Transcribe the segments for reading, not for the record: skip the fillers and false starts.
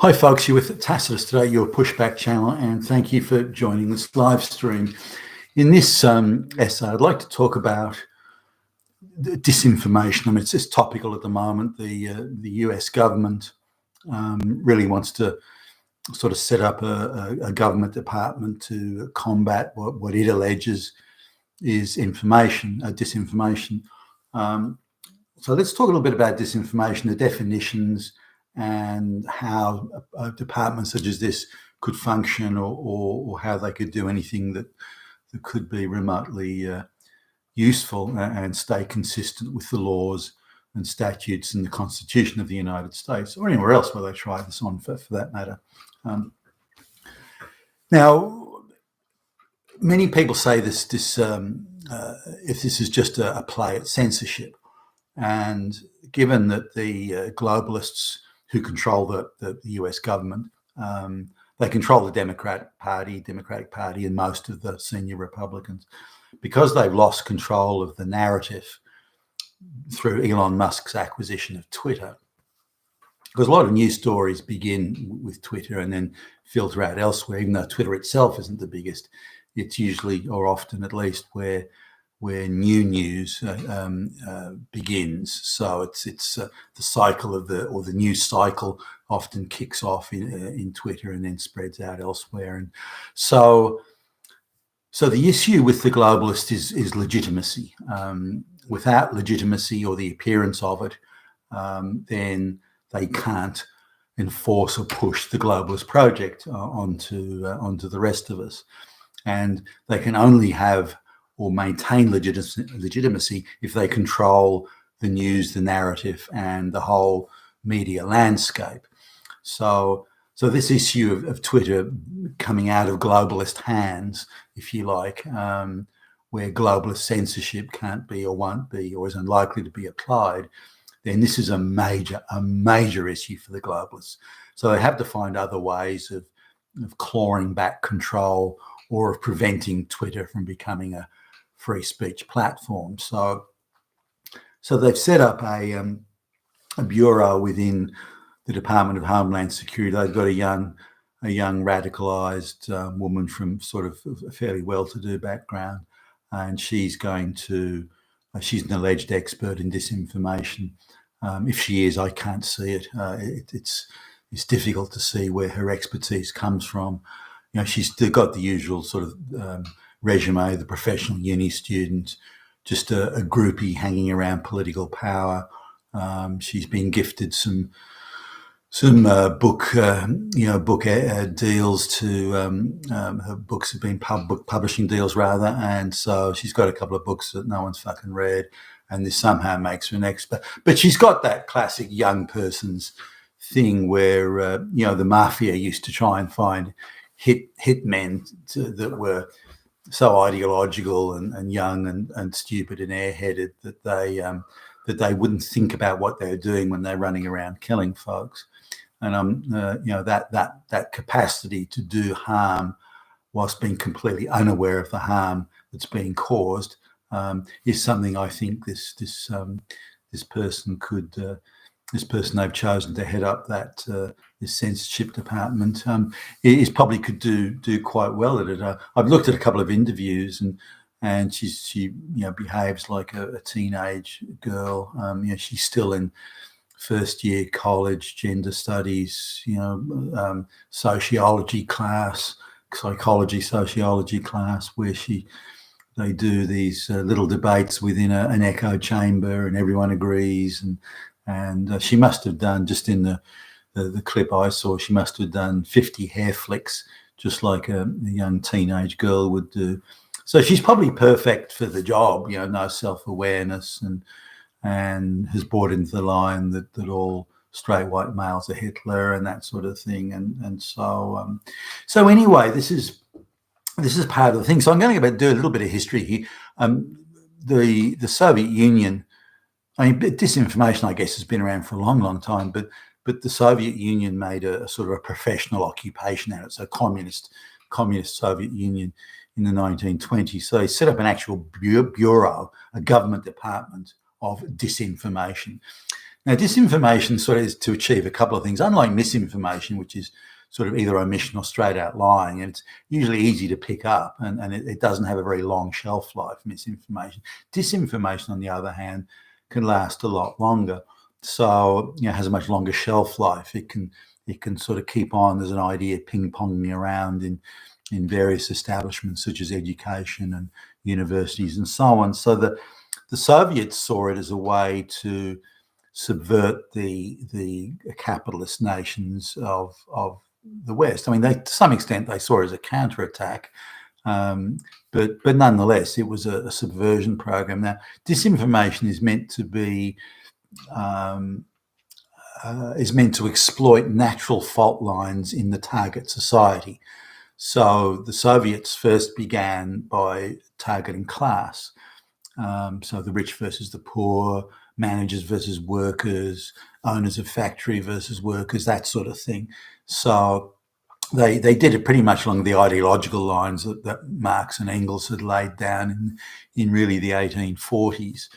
Hi folks, you're with Tacitus today, your pushback channel, and thank you for joining this live stream. In this essay, I'd like to talk about disinformation. I mean, it's just topical at the moment. The US government really wants to sort of set up a government department to combat what it alleges is disinformation. So let's talk a little bit about disinformation, the definitions, and how a department such as this could function, or how they could do anything that could be remotely useful and stay consistent with the laws and statutes and the Constitution of the United States, or anywhere else where they try this on, for that matter. Now, many people say if this is just a play at censorship, and given that the globalists who control the US government, they control the Democratic Party, and most of the senior Republicans, because they've lost control of the narrative through Elon Musk's acquisition of Twitter. Because a lot of news stories begin with Twitter and then filter out elsewhere, even though Twitter itself isn't the biggest. It's usually, or often at least, where new news begins. So it's the cycle of the news cycle often kicks off in Twitter and then spreads out elsewhere. And so the issue with the globalists is legitimacy. Without legitimacy, or the appearance of it, then they can't enforce or push the globalist project onto the rest of us. And they can only have or maintain legitimacy if they control the news, the narrative, and the whole media landscape. So this issue of Twitter coming out of globalist hands, if you like, where globalist censorship can't be or won't be or is unlikely to be applied, then this is a major issue for the globalists. So they have to find other ways of clawing back control or of preventing Twitter from becoming a free speech platform. So they've set up a bureau within the Department of Homeland Security. They've got a young radicalized woman from sort of a fairly well-to-do background, and she's an alleged expert in disinformation. If she is, I can't see it. It's difficult to see where her expertise comes from. You know, she's got the usual sort of resume, the professional uni student, just a groupie hanging around political power. She's been gifted some book deals to her books have been book publishing deals rather, and so she's got a couple of books that no one's fucking read, and this somehow makes her an expert. But she's got that classic young person's thing where the mafia used to try and find hitmen that were so ideological and young and stupid and airheaded that they wouldn't think about what they're doing when they're running around killing folks. And that capacity to do harm whilst being completely unaware of the harm that's being caused is something I think this person they've chosen to head up this censorship department is probably could do quite well at it. I've looked at a couple of interviews and she behaves like a teenage girl. She's still in first year college gender studies, sociology class, sociology class, where they do these little debates within an echo chamber and everyone agrees, and she must have done, just in the clip I saw, she must have done 50 hair flicks, just like a young teenage girl would do. So she's probably perfect for the job, no self-awareness, and has bought into the line that all straight white males are Hitler and that sort of thing. And so anyway, this is part of the thing. So I'm going to do a little bit of history here. The Soviet Union, I mean, disinformation, I guess, has been around for a long, long time, but the Soviet Union made a sort of a professional occupation out of it. So communist Soviet Union in the 1920s. So they set up an actual bureau, a government department of disinformation. Now, disinformation sort of is to achieve a couple of things. Unlike misinformation, which is sort of either omission or straight out lying, and it's usually easy to pick up, and it doesn't have a very long shelf life, misinformation. Disinformation, on the other hand, can last a lot longer. So, has a much longer shelf life. It can sort of keep on as an idea ping-ponging around in various establishments such as education and universities and so on. So the Soviets saw it as a way to subvert the capitalist nations of the West. I mean, to some extent, they saw it as a counterattack, but nonetheless, it was a subversion program. Now, disinformation is meant to be exploit natural fault lines in the target society. So the Soviets first began by targeting class. So the rich versus the poor, managers versus workers, owners of factory versus workers, that sort of thing. So they did it pretty much along the ideological lines that Marx and Engels had laid down in really the 1840s.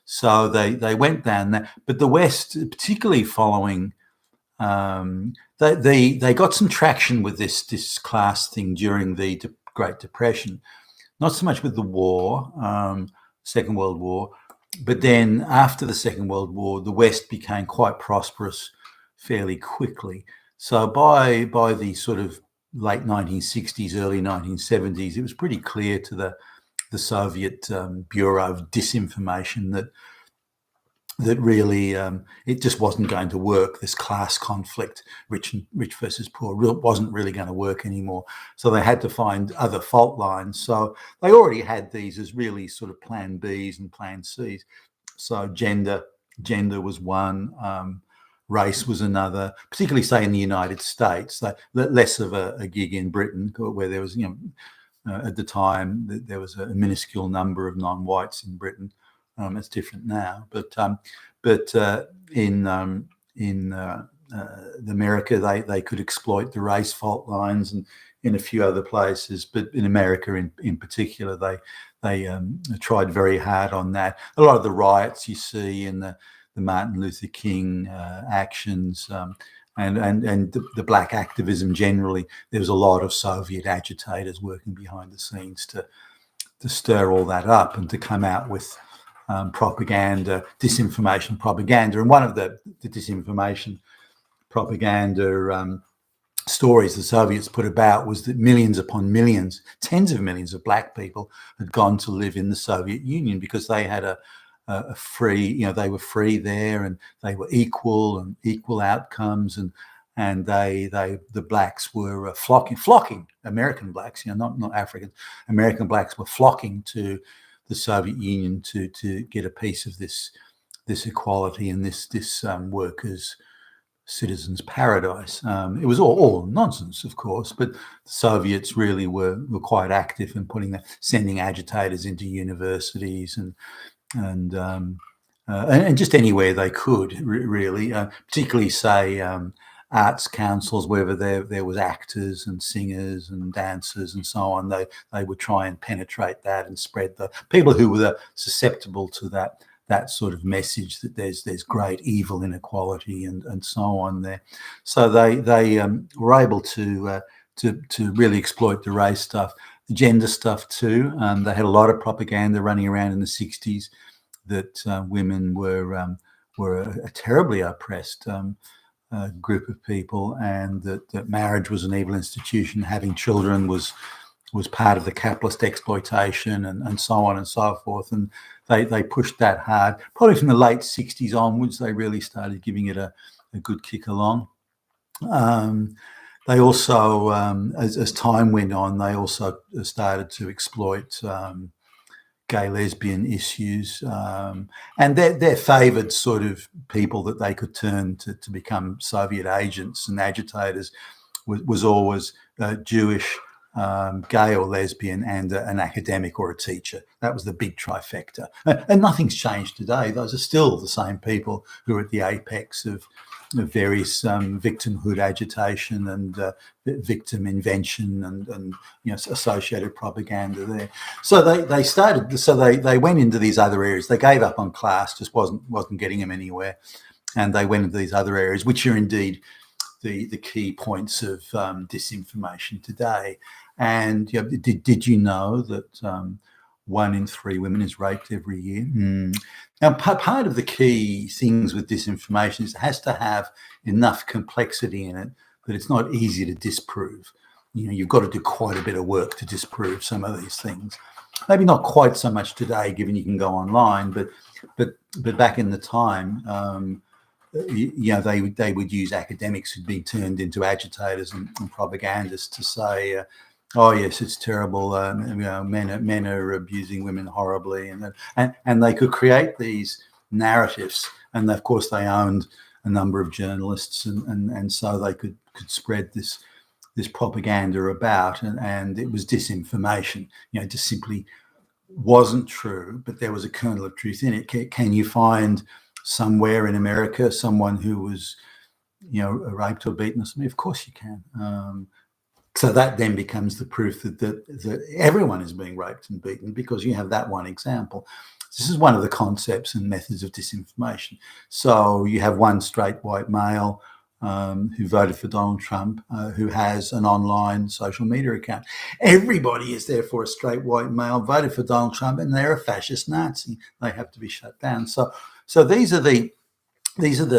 So they went down that, but the West, particularly following, they got some traction with this class thing during the Great Depression, not so much with the war, Second World War, but then after the Second World War, the West became quite prosperous fairly quickly. So by the sort of late 1960s, early 1970s, it was pretty clear to the Soviet Bureau of Disinformation that really it just wasn't going to work. This class conflict, rich versus poor, wasn't really going to work anymore. So they had to find other fault lines. So they already had these as really sort of plan Bs and plan Cs. So gender was one, race was another, particularly say in the United States, less of a gig in Britain, where there was, at the time there was a minuscule number of non-whites in Britain. It's different now, but in America they could exploit the race fault lines, and in a few other places, but in America in particular, they tried very hard on that. A lot of the riots you see in the Martin Luther King actions and the black activism generally, there was a lot of Soviet agitators working behind the scenes to stir all that up and to come out with propaganda, disinformation propaganda. And one of the disinformation propaganda stories the Soviets put about was that millions upon millions, tens of millions of black people had gone to live in the Soviet Union because they had a free, they were free there, and they were equal and equal outcomes, and the blacks were flocking, American blacks, not Africans, American blacks were flocking to the Soviet Union to get a piece of this equality and this workers' citizens' paradise. It was all nonsense, of course, but the Soviets really were quite active in sending agitators into universities and just anywhere they could, really, particularly say arts councils, wherever there was actors and singers and dancers and so on. They would try and penetrate that and spread the people who were susceptible to that sort of message that there's great evil inequality and so on there. So they were able to really exploit the race stuff, the gender stuff too. They had a lot of propaganda running around in the 60s that women were a terribly oppressed group of people, and that marriage was an evil institution. Having children was part of the capitalist exploitation, and so on and so forth. And they pushed that hard. Probably from the late 60s onwards, they really started giving it a good kick along. They also, as time went on, they also started to exploit gay lesbian issues, and their favoured sort of people that they could turn to become Soviet agents and agitators was always Jewish, gay or lesbian, and an academic or a teacher. That was the big trifecta. And nothing's changed today. Those are still the same people who are at the apex of various victimhood agitation and victim invention and associated propaganda there. So they went into these other areas. They gave up on class, just wasn't getting them anywhere. and they went into these other areas, which are indeed the key points of disinformation today. And did you know that 1 in 3 women is raped every year? Now, part of the key things with disinformation is it has to have enough complexity in it that it's not easy to disprove. You've got to do quite a bit of work to disprove some of these things. Maybe not quite so much today, given you can go online, but back in the time, they would use academics who'd been turned into agitators and propagandists to say, oh yes, it's terrible. Men are abusing women horribly, and they could create these narratives. And of course, they owned a number of journalists, and so they could spread this propaganda about, and it was disinformation. Just simply wasn't true, but there was a kernel of truth in it. Can you find somewhere in America someone who was, raped or beaten or something? Of course you can. So that then becomes the proof that everyone is being raped and beaten, because you have that one example. This is one of the concepts and methods of disinformation. So you have one straight white male who voted for Donald Trump, who has an online social media account. Everybody is therefore a straight white male, voted for Donald Trump, and they're a fascist Nazi. They have to be shut down. So these are the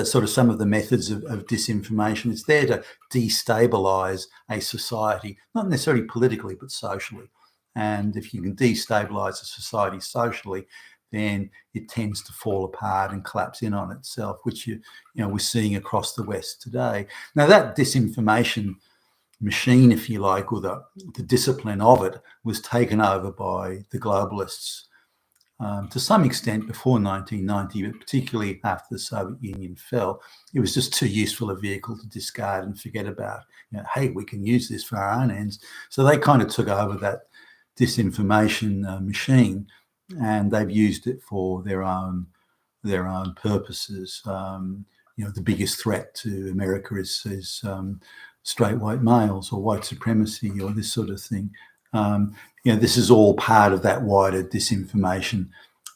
sort of some of the methods of disinformation. It's there to destabilize a society, not necessarily politically, but socially. And if you can destabilize a society socially, then it tends to fall apart and collapse in on itself, which we're seeing across the West today. Now, that disinformation machine, if you like, or the discipline of it, was taken over by the globalists to some extent before 1990, but particularly after the Soviet Union fell. It was just too useful a vehicle to discard and forget about. Hey, we can use this for our own ends. So they kind of took over that disinformation machine, and they've used it for their own purposes. The biggest threat to America is straight white males or white supremacy or this sort of thing. This is all part of that wider disinformation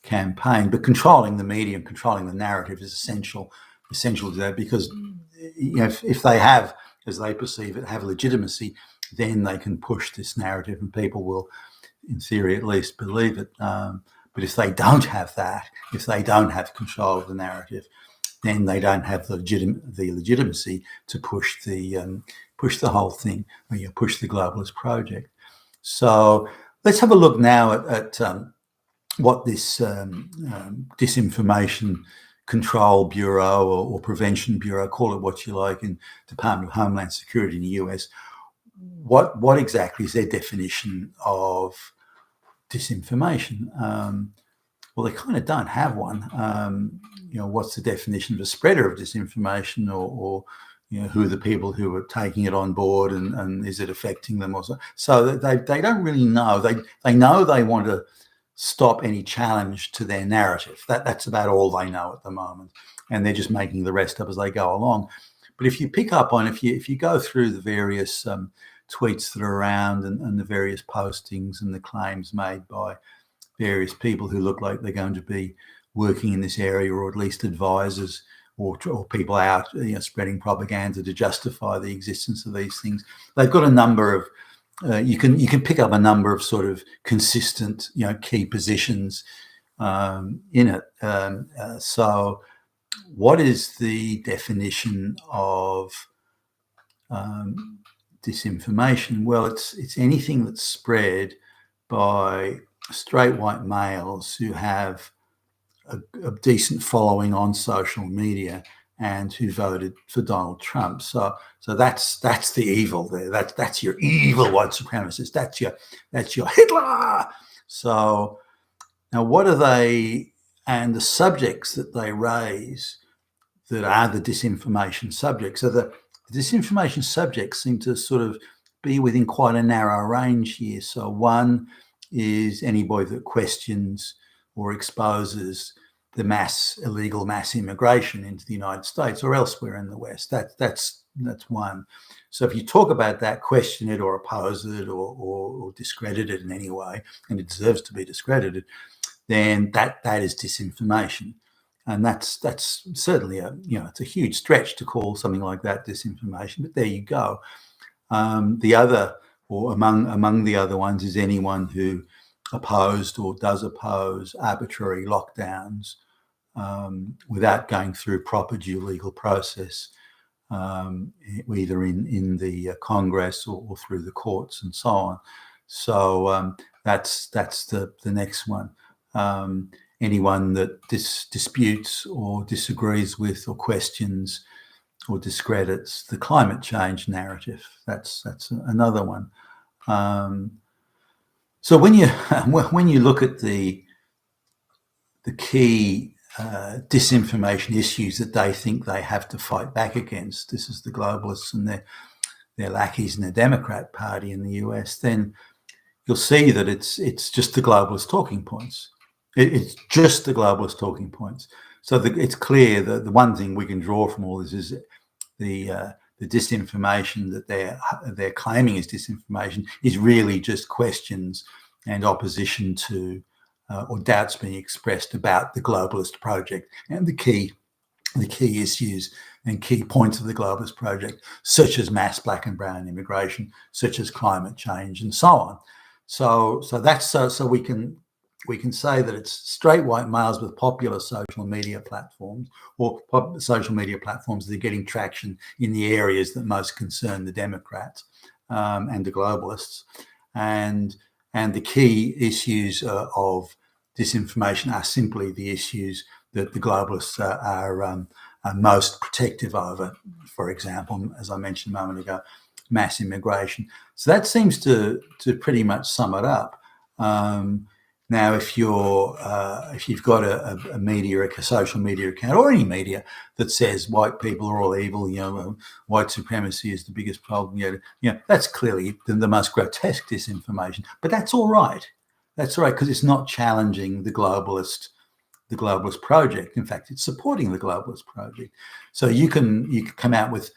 campaign. But controlling the media and controlling the narrative is essential to that, because if they have, as they perceive it, have legitimacy, then they can push this narrative and people will, in theory at least, believe it. But if they don't have that, if they don't have control of the narrative, then they don't have the legitimacy to push the whole thing, or push the globalist project. So let's have a look now at what this Disinformation Control Bureau or Prevention Bureau, call it what you like, in Department of Homeland Security in the US, what exactly is their definition of disinformation? Well, they kind of don't have one. What's the definition of a spreader of disinformation, or who are the people who are taking it on board, and is it affecting them? So they don't really know. They know they want to stop any challenge to their narrative. That's about all they know at the moment, and they're just making the rest up as they go along. But if you pick up on, if you go through the various tweets that are around and the various postings and the claims made by various people who look like they're going to be working in this area, or at least advisors or people out spreading propaganda to justify the existence of these things, they've got a number of you can pick up a number of sort of consistent key positions in it. So what is the definition of disinformation? Well, it's anything that's spread by straight white males who have a decent following on social media and who voted for Donald Trump. So that's the evil there. That's your evil white supremacist. That's your Hitler. So now, what are they, and the subjects that they raise that are the disinformation subjects? So the disinformation subjects seem to sort of be within quite a narrow range here. So one is anybody that questions or exposes the illegal mass immigration into the United States or elsewhere in the West. That's one. So if you talk about that, question it or oppose it or discredit it in any way, and it deserves to be discredited, then that is disinformation. And that's certainly it's a huge stretch to call something like that disinformation. But there you go. The other, or among the other ones, is anyone who opposed or does oppose arbitrary lockdowns without going through proper due legal process, either in the Congress or through the courts and so on. So that's the next one. Anyone that disputes or disagrees with or questions or discredits the climate change narrative. That's another one. So when you look at the key disinformation issues that they think they have to fight back against, this is the globalists and their lackeys in the Democrat Party in the US, then you'll see that it's just the globalist talking points. It's just the globalist talking points. So it's clear that the one thing we can draw from all this is the disinformation that they're claiming is disinformation is really just questions and opposition to or doubts being expressed about the globalist project and the key issues and key points of the globalist project, such as mass black and brown immigration, such as climate change, and so on. So that's so we can say that it's straight white males with popular social media platforms or social media platforms that are getting traction in the areas that most concern the Democrats and the globalists, and the key issues of disinformation are simply the issues that the globalists are most protective over. For example, as I mentioned a moment ago, mass immigration. So that seems to pretty much sum it up. Now, if you've got a media, a social media account, or any media that says white people are all evil, white supremacy is the biggest problem, that's clearly the most grotesque disinformation. But that's all right. That's all right, because it's not challenging the globalist project. In fact, it's supporting the globalist project. So you can come out with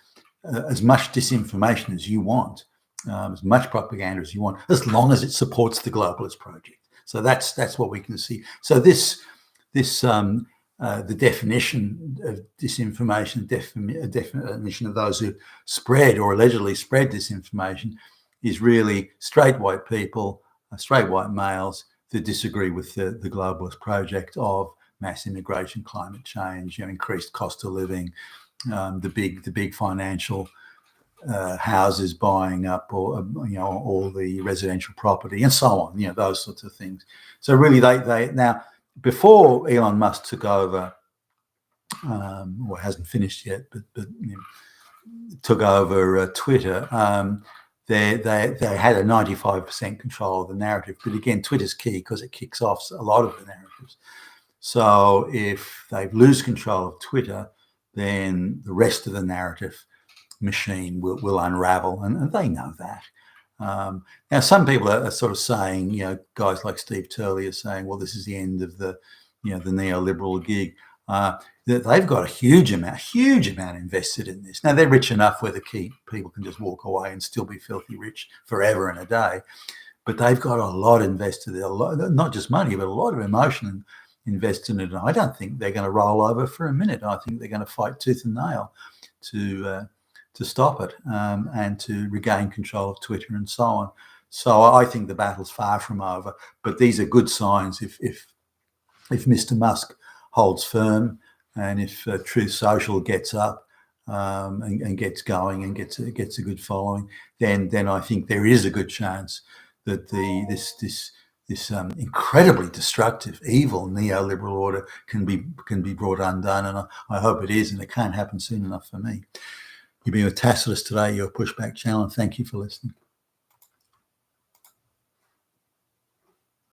as much disinformation as you want, as much propaganda as you want, as long as it supports the globalist project. So that's what we can see. So the definition of disinformation, definition of those who spread or allegedly spread disinformation, is really straight white people, straight white males that disagree with the globalist project of mass immigration, climate change, increased cost of living, the big financial houses buying up, or all the residential property and so on, those sorts of things. So really, they now, before Elon Musk took over, or hasn't finished yet, but took over Twitter, they had a 95% control of the narrative. But again, Twitter's key because it kicks off a lot of the narratives. So if they lose control of Twitter, then the rest of the narrative machine will unravel, and they know that. Now, some people are sort of saying, guys like Steve Turley are saying, well, this is the end of the neoliberal gig. They've got a huge amount invested in this. Now, they're rich enough where the key people can just walk away and still be filthy rich forever and a day. But they've got a lot invested, not just money, but a lot of emotion invested in it. And I don't think they're going to roll over for a minute. I think they're going to fight tooth and nail to stop it and to regain control of Twitter and so on. So I think the battle's far from over. But these are good signs if Mr. Musk holds firm, and if Truth Social gets up and gets going and gets a good following, then I think there is a good chance that this incredibly destructive, evil neoliberal order can be brought undone, and I hope it is, and it can't happen soon enough for me. You've been with Tacitus today, your Pushback channel, and thank you for listening.